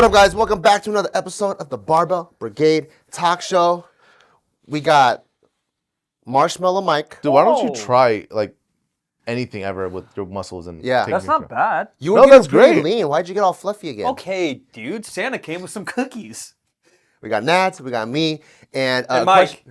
What up, guys? Welcome back to another episode of the Barbell Brigade Talk Show. We got Marshmallow Mike. Dude, why don't you try like anything ever with your muscles and Yeah. taking That's your not bad. You were No, getting that's pretty great. lean. Why'd you get all fluffy again? Okay, dude. Santa came with some cookies. We got Nats, we got me, and, And Mike.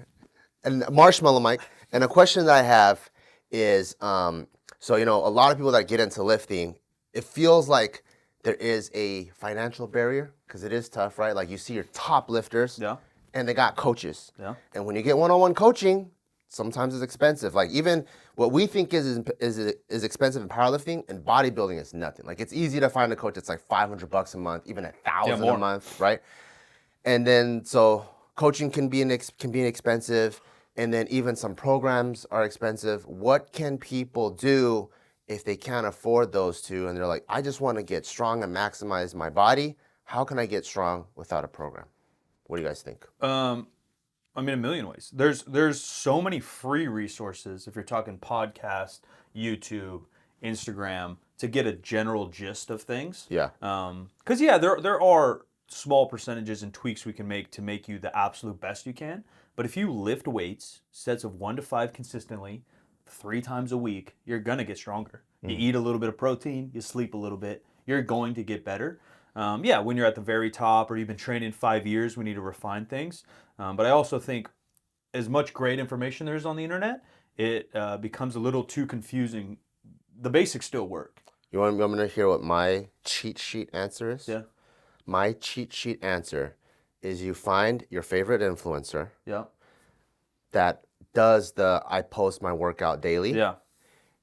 and Marshmallow Mike. And a question that I have is, so a lot of people that get into lifting, it feels like there is a financial barrier because it is tough, right? Like you see your top lifters, Yeah. and they got coaches. Yeah. And when you get one-on-one coaching, sometimes it's expensive. Like even what we think is expensive in powerlifting and bodybuilding is nothing. Like it's easy to find a coach that's like $500 a month, even $1,000 more. a month, right? And then so coaching can be expensive, and then even some programs are expensive. What can people do if they can't afford those two and they're like, I just want to get strong and maximize my body? How can I get strong without a program? What do you guys think? I mean, a million ways. There's so many free resources if you're talking podcast, YouTube, Instagram, to get a general gist of things. Yeah. Because there are small percentages and tweaks we can make to make you the absolute best you can. But if you lift weights, sets of 1 to 5 consistently, 3 times a week, you're gonna get stronger. You eat a little bit of protein, you sleep a little bit, you're going to get better. When you're at the very top or you've been training 5 years, we need to refine things. But I also think as much great information there is on the internet, it becomes a little too confusing. The basics still work. You want me to hear what my cheat sheet answer is? Yeah. My cheat sheet answer is you find your favorite influencer Yeah. that does I post my workout daily. Yeah.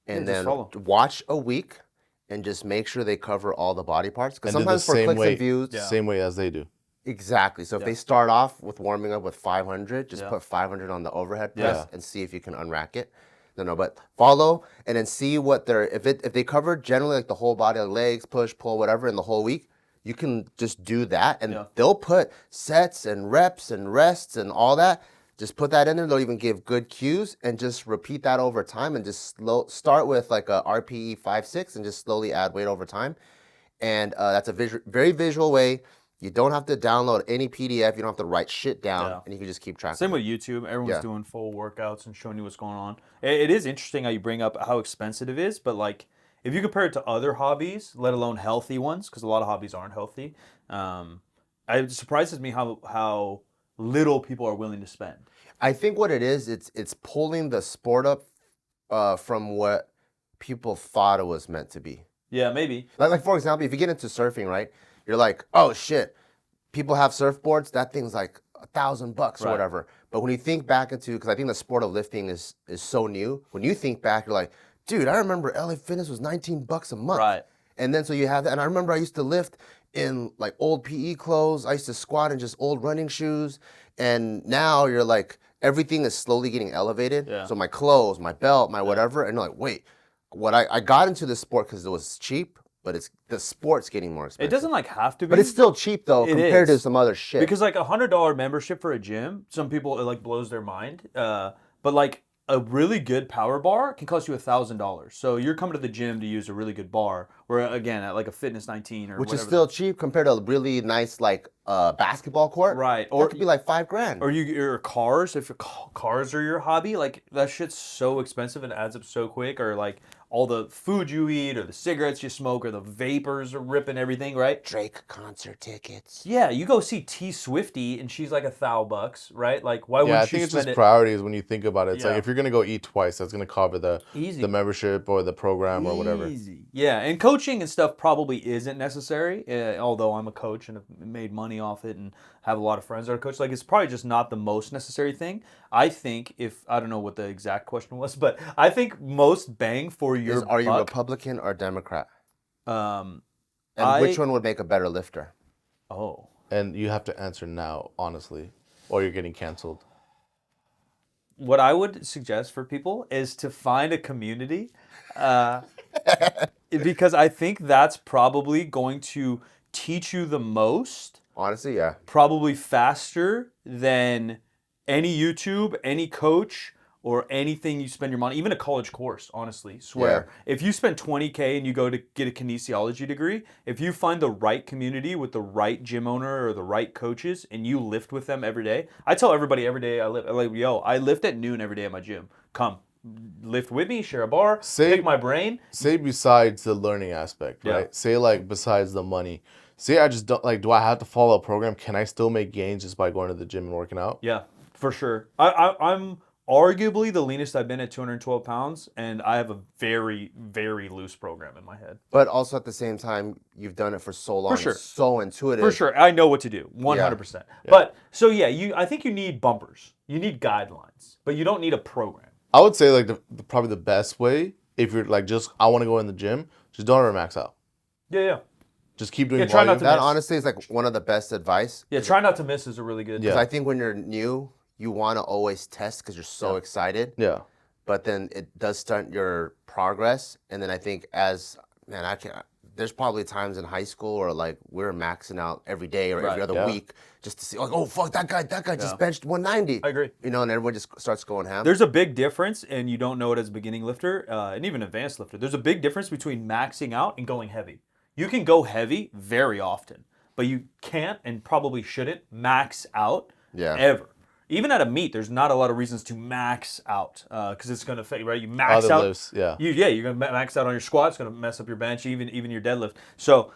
And just then follow. watch a week and just make sure they cover all the body parts. Because And do the sometimes for same clicks way, and views. Yeah. same way as they do. Exactly. So if they start off with warming up with 500, just put 500 on the overhead press and see if you can unrack it. No, but follow and then see what if they cover generally like the whole body, like legs, push, pull, whatever in the whole week, you can just do that and they'll put sets and reps and rests and all that. Just put that in there. They'll even give good cues and just repeat that over time and just start with like a RPE 5-6 and just slowly add weight over time. And that's a very visual way. You don't have to download any PDF. You don't have to write shit down, and you can just keep track. Same with YouTube. Everyone's doing full workouts and showing you what's going on. It is interesting how you bring up how expensive it is, but like if you compare it to other hobbies, let alone healthy ones, because a lot of hobbies aren't healthy, it surprises me how little people are willing to spend. I think what it is, it's pulling the sport up from what people thought it was meant to be. Yeah, maybe. Like for example, if you get into surfing, right? You're like, oh shit, people have surfboards. That thing's like $1,000 or whatever. But when you think back because I think the sport of lifting is so new. When you think back, you're like, dude, I remember LA Fitness was $19 a month. Right. And then so you have that, and I remember I used to lift in like old PE clothes. I used to squat in just old running shoes. And now you're like, everything is slowly getting elevated. Yeah. So my clothes, my belt, my whatever, and you're like, wait, I got into this sport because it was cheap, but the sport's getting more expensive. It doesn't like have to be. But it's still cheap though compared to some other shit. Because like $100 membership for a gym, some people it like blows their mind. But like a really good power bar can cost you $1,000. So you're coming to the gym to use a really good bar, where again at like a Fitness 19 or which whatever is still cheap compared to a really nice like basketball court. Right. Or it could be like $5,000. Or your cars, if your cars are your hobby, like that shit's so expensive and adds up so quick. Or like all the food you eat, or the cigarettes you smoke, or the vapors are ripping everything, right? Drake concert tickets. Yeah, you go see T Swifty and she's like $1,000, right? Like why Yeah, wouldn't I you think it's spend just it? priorities when you think about it. It's Yeah. like if you're gonna go eat twice, that's gonna cover the Easy. membership or the program or whatever. Easy. Yeah, and coaching and stuff probably isn't necessary. Although I'm a coach and have made money off it and have a lot of friends that are coaches, like it's probably just not the most necessary thing. I think I don't know what the exact question was, but I think most bang for your Are you buck, Republican or Democrat? Um, And which one would make a better lifter? Oh, And you have to answer now, honestly, or you're getting canceled. what I would suggest for people is to find a community, because I think that's probably going to teach you the most. Honestly, yeah. Probably faster than any YouTube, any coach, or anything you spend your money, even a college course, honestly, swear. Yeah. If you spend $20K and you go to get a kinesiology degree, if you find the right community with the right gym owner or the right coaches and you lift with them every day, I tell everybody every day I lift, like, yo, I lift at noon every day at my gym. Come, lift with me, share a bar, pick my brain. Say besides the learning aspect, right? Yeah. Say like besides the money. Say I just don't like, do I have to follow a program? Can I still make gains just by going to the gym and working out? Yeah, for sure. I'm arguably the leanest I've been at 212 pounds, and I have a very, very loose program in my head. But also at the same time, you've done it for so long. For sure. It's so intuitive. For sure. I know what to do, 100%. Yeah. But, so yeah, I think you need bumpers. You need guidelines, but you don't need a program. I would say like probably the best way, if you're like just, I want to go in the gym, just don't ever max out. Yeah. Just keep doing try not volume. to That miss. honestly is like one of the best advice. Yeah, try not to miss is a really good. Because I think when you're new, you want to always test because you're so excited. Yeah. But then it does stunt your progress. And then I think there's probably times in high school where like we're maxing out every day or every other week just to see, like, oh, fuck, that guy just benched 190. I agree. You know, and everyone just starts going ham. There's a big difference, and you don't know it as a beginning lifter and even advanced lifter. There's a big difference between maxing out and going heavy. You can go heavy very often, but you can't and probably shouldn't max out ever. Even at a meet, there's not a lot of reasons to max out because it's going to affect, right? You max Other out. lifts, yeah. You're going to max out on your squat. It's going to mess up your bench, even your deadlift. So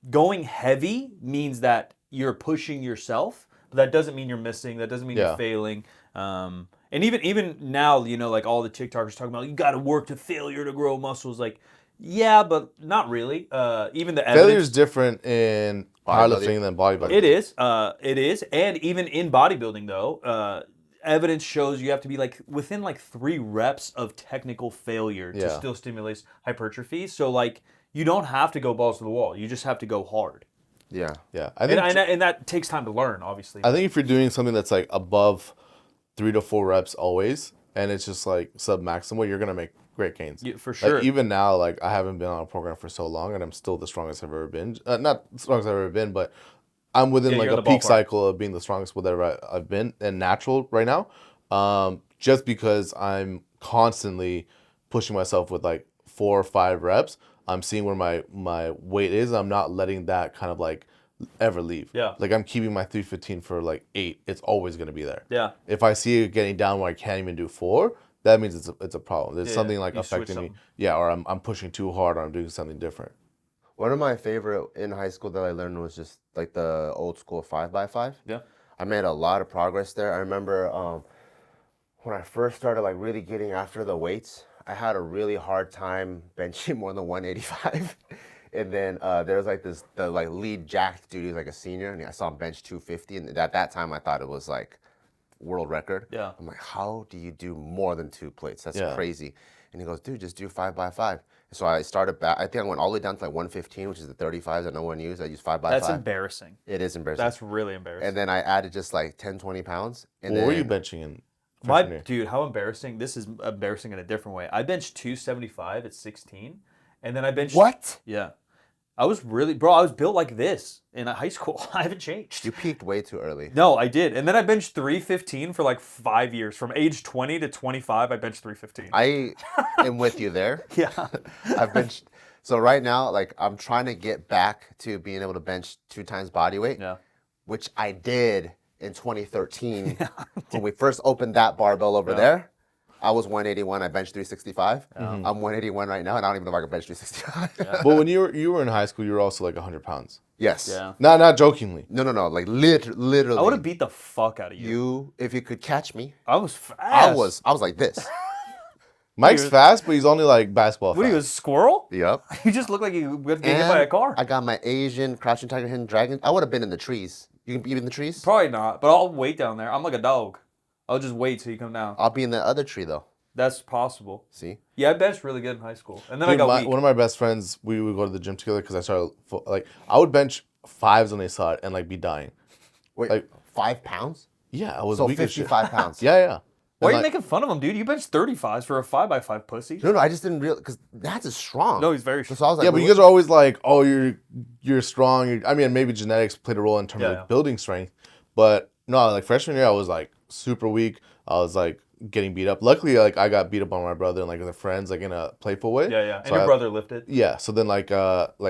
going heavy means that you're pushing yourself, but that doesn't mean you're missing. That doesn't mean you're failing. And even now, you know, like all the TikTokers talking about, you got to work to failure to grow muscles. Like, yeah, but not really. Even the evidence. Failure is different in powerlifting than bodybuilding. It is. And even in bodybuilding, though, evidence shows you have to be like within like 3 reps of technical failure to still stimulate hypertrophy. So like you don't have to go balls to the wall. You just have to go hard. Yeah. I think and that takes time to learn, obviously. I think if you're doing something that's like above 3 to 4 reps always, and it's just like sub maximal, you're gonna make great gains. Yeah, for sure. Like, even now, like I haven't been on a program for so long, and I'm still the strongest I've ever been. Not the strongest I've ever been, but I'm within like a peak cycle of being the strongest whatever I've been and natural right now. Just because I'm constantly pushing myself with like 4 or 5 reps, I'm seeing where my weight is. I'm not letting that kind of like ever leave. Yeah. Like I'm keeping my 315 for like 8. It's always gonna be there. Yeah. If I see it getting down where I can't even do 4, that means it's a problem. There's something like affecting me. Yeah, or I'm pushing too hard, or I'm doing something different. One of my favorite in high school that I learned was just like the old school 5x5. Yeah. I made a lot of progress there. I remember when I first started like really getting after the weights, I had a really hard time benching more than 185. And then there was like the lead jacked dude, he was like a senior, and I saw him bench 250. And at that time, I thought it was like world record. Yeah. I'm like, how do you do more than 2 plates? That's crazy. And he goes, dude, just do 5x5. And so I started back. I think I went all the way down to like 115, which is the 35s that no one used. I used 5x5. That's embarrassing. It is embarrassing. That's really embarrassing. And then I added just like 10, 20 pounds. And What then, were you benching in? Dude, how embarrassing. This is embarrassing in a different way. I benched 275 at 16, and then I benched... What? Yeah. I was built like this in high school. I haven't changed. You peaked way too early. No, I did. And then I benched 315 for like 5 years. From age 20 to 25, I benched 315. I am with you there. Yeah. I've benched. So right now, like I'm trying to get back to being able to bench 2 times body weight, which I did in 2013 when we first opened that barbell over there. I was 181. I benched 365. I'm 181 right now, and I don't even know if I can bench 365. But when you were in high school, you were also like 100 pounds. Yes. Yeah. Not jokingly. No. Like literally. I would have beat the fuck out of you. If you could catch me. I was fast. I was like this. Mike's fast, but he's only like basketball fast. What are you, a squirrel? Yep. You just look like you got hit by a car. I got my Asian crouching tiger, hidden dragon. I would have been in the trees. You can be in the trees? Probably not, but I'll wait down there. I'm like a dog. I'll just wait till you come down. I'll be in the other tree though. That's possible. See? Yeah, I benched really good in high school, and then Dude, I got weak. One of my best friends, we would go to the gym together because I started like I would bench 5s when they saw it and like be dying. Wait, like 5 pounds? Yeah, I was So weak as shit. 55 pounds. Yeah. Why are And, you like, making fun of him, dude? You benched 35s for a 5x5 pussy. No, I just didn't realize because that's strong. No, he's very strong. So I was like, yeah, but you guys are always like, oh, you're strong. I mean, maybe genetics played a role in terms of Yeah. building strength, but no, like freshman year, I was like super weak. I was like getting beat up. Luckily, like I got beat up by my brother and like the friends, like in a playful way. Yeah, yeah. And So your brother lifted. Yeah. So then like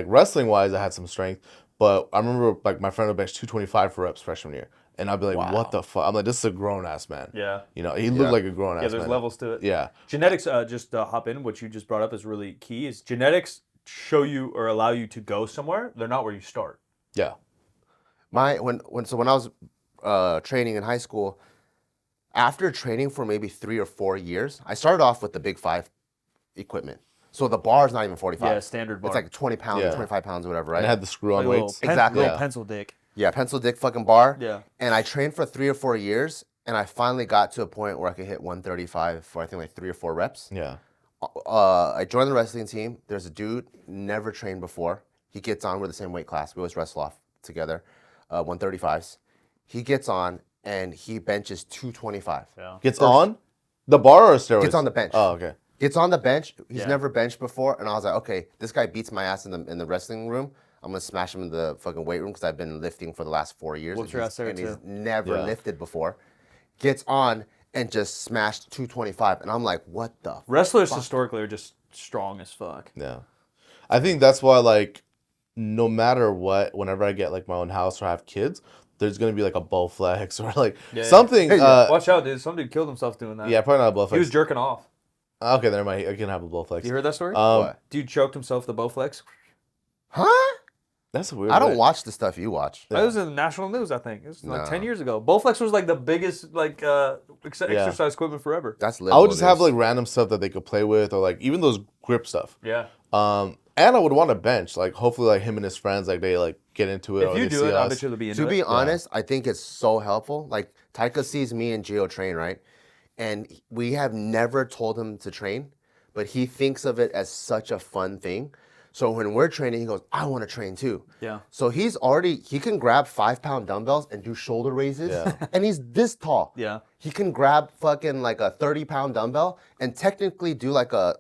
wrestling wise, I had some strength, but I remember like my friend would bench 225 for reps freshman year, and I'd be like, what the fuck? I'm like, this is a grown ass man. Yeah. You know, he looked like a grown ass man. Yeah, there's levels to it. Yeah. Genetics, just hop in, what you just brought up is really key, is genetics show you or allow you to go somewhere. They're not where you start. Yeah. When I was training in high school, after training for maybe 3 or 4 years, I started off with the Big 5 equipment. So the bar is not even 45. Yeah, standard bar. It's like 20 pounds, 25 pounds or whatever, right? And it had the screw-on like weights. Exactly. Little pencil dick. Yeah, pencil dick fucking bar. Yeah. And I trained for 3 or 4 years, and I finally got to a point where I could hit 135 for I think like 3 or 4 reps. Yeah. I joined the wrestling team. There's a dude, never trained before. He gets on, we're the same weight class. We always wrestle off together, 135s. He gets on, and he benches 225. Yeah. Gets on the bar or steroids? Gets on the bench. Oh, okay. Gets on the bench. He's never benched before, and I was like, okay, this guy beats my ass in the wrestling room. I'm gonna smash him in the fucking weight room because I've been lifting for the last 4 years. What's your ass there and he's too? never lifted before. Gets on and just smashed 225, and I'm like, what the? Wrestlers historically are just strong as fuck. Yeah. I think that's why, like, no matter what, whenever I get like my own house or have kids, there's gonna be like a Bowflex or like something. Watch out, dude! Some dude killed himself doing that. Yeah, probably not a Bowflex. He was jerking off. Okay, never mind. I can have a Bowflex. You heard that story? What? Dude choked himself with the Bowflex. Huh? That's weird. I don't right? watch the stuff you watch. That was in the national news, I think. It was like 10 years ago. Bowflex was like the biggest like exercise equipment forever. That's I would just have like random stuff that they could play with, or like even those grip stuff. Yeah. And I would want a bench. Like hopefully, like him and his friends, like they like get into it. If or you they do see it, I us. bet you'll be into To it. be honest, I think it's so helpful. Like Taika sees me and Gio train, right? And we have never told him to train, but he thinks of it as such a fun thing. So when we're training, he goes, I want to train too. Yeah. So he can grab 5-pound dumbbells and do shoulder raises. And he's this tall. Yeah. He can grab fucking like a 30-pound dumbbell and technically do like a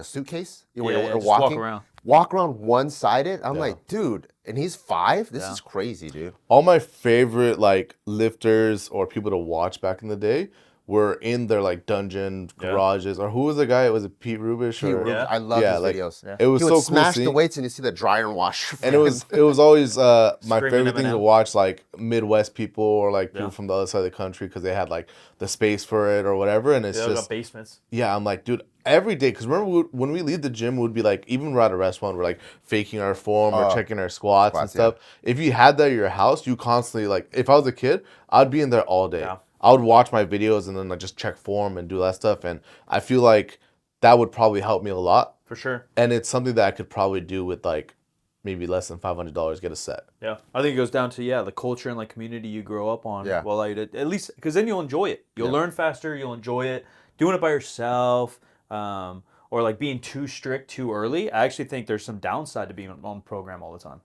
suitcase? Where you're just walking. walk around. Walk around one-sided. I'm like, dude, and he's 5? This is crazy, dude. All my favorite like lifters or people to watch back in the day were in their like dungeon garages. Or who was the guy? Was it Pete Rubish? I love his like, videos. It was He so would cool smash seeing. the weights and you see the dryer and wash. And it was always my favorite thing Eminem. to watch, like Midwest people or like people from the other side of the country, because they had like the space for it or whatever. And it's They got just basements. yeah, I'm like, dude, every day. Because remember when we leave the gym, we'd be like, even we're at a restaurant, we're like faking our form or checking our squats and stuff. If you had that at your house, you constantly like. If I was a kid, I'd be in there all day. Yeah. I would watch my videos and then like just check form and do that stuff. And I feel like that would probably help me a lot. For sure. And it's something that I could probably do with like maybe less than $500, get a set. Yeah. I think it goes down to, the culture and like community you grow up on. Yeah. Well, like, at least, because then you'll enjoy it. You'll learn faster. You'll enjoy it. Doing it by yourself, or like being too strict too early. I actually think there's some downside to being on program all the time.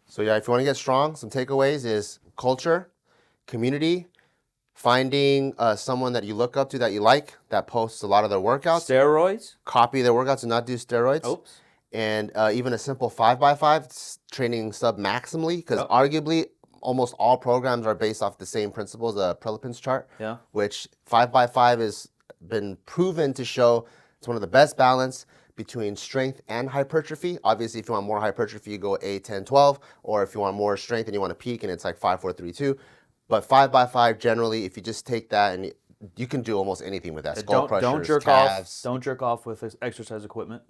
So if you want to get strong, some takeaways is culture, community, finding someone that you look up to that you like, that posts a lot of their workouts. Steroids? Copy their workouts and not do steroids. Oops. And even a simple 5x5, training sub-maximally, because arguably almost all programs are based off the same principles, the Prelipin's chart, which 5x5 has been proven to show it's one of the best balance between strength and hypertrophy. Obviously, if you want more hypertrophy, you go 8, 10, 12, or if you want more strength and you want to peak and it's like 5, 4, 3, 2. But 5x5 generally, if you just take that and you can do almost anything with that. Skull crushers, Don't jerk calves. off. Don't jerk off with exercise equipment.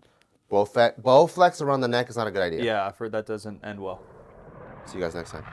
Bowflex around the neck is not a good idea. Yeah, I've heard that doesn't end well. See you guys next time.